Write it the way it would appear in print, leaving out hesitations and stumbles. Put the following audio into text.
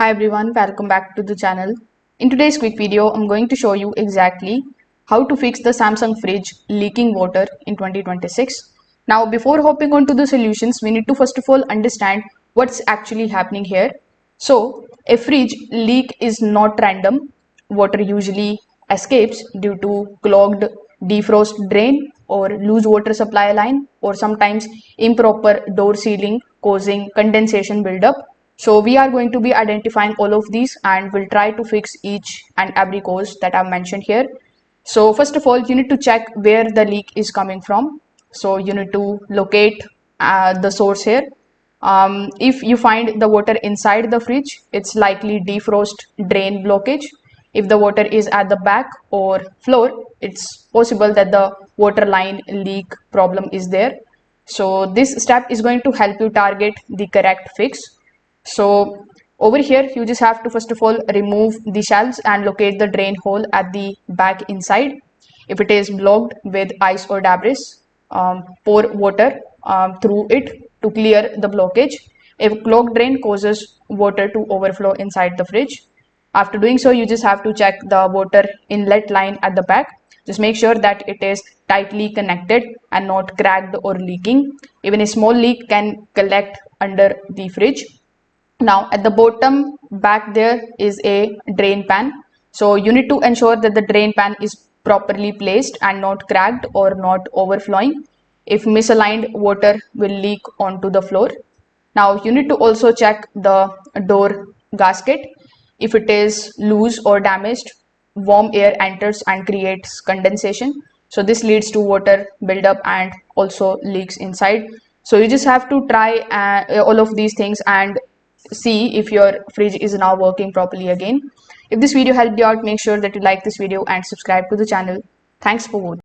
Hi everyone, welcome back to the channel. In today's quick video, I'm going to show you exactly how to fix the Samsung fridge leaking water in 2026. Now, before hopping on to the solutions, we need to first of all understand what's actually happening here. So, a fridge leak is not random. Water usually escapes due to clogged defrost drain or loose water supply line, or sometimes improper door sealing causing condensation buildup. So we are going to be identifying all of these and we'll try to fix each and every cause that I've mentioned here. So first of all, you need to check where the leak is coming from. So you need to locate the source here. If you find the water inside the fridge, it's likely defrost drain blockage. If the water is at the back or floor, it's possible that the water line leak problem is there. So this step is going to help you target the correct fix. So over here, you just have to first of all remove the shelves and locate the drain hole at the back inside. If it is blocked with ice or debris, pour water through it to clear the blockage. If clogged drain causes water to overflow inside the fridge. After doing so, you just have to check the water inlet line at the back. Just make sure that it is tightly connected and not cracked or leaking. Even a small leak can collect under the fridge. Now at the bottom back there is a drain pan. So you need to ensure that the drain pan is properly placed and not cracked or not overflowing. If misaligned, water will leak onto the floor. Now you need to also check the door gasket. If it is loose or damaged, warm air enters and creates condensation. So this leads to water buildup and also leaks inside. So you just have to try all of these things and see if your fridge is now working properly again. If this video helped you out, make sure that you like this video and subscribe to the channel. Thanks for watching.